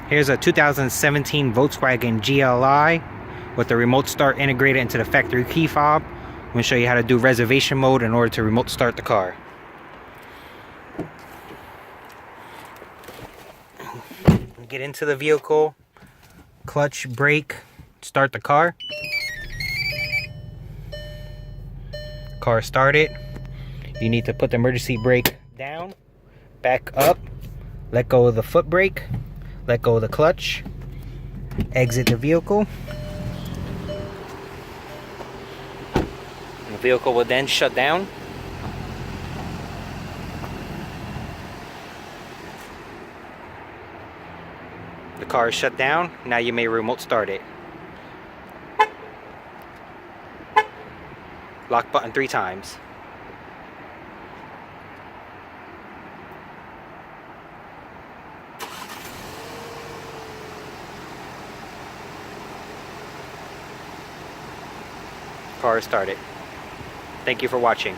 Here's a 2017 Volkswagen GLI with the remote start integrated into the factory key fob. I'm going to show you how to do reservation mode in order to remote start the car. Get into the vehicle, clutch, brake, start the car. Car started. You need to put the emergency brake down, back up, let go of the foot brake, let go of the clutch, exit the vehicle. The vehicle will then shut down. The car is shut down. Now you may remote start it. Lock button 3 times. Car is started. Thank you for watching.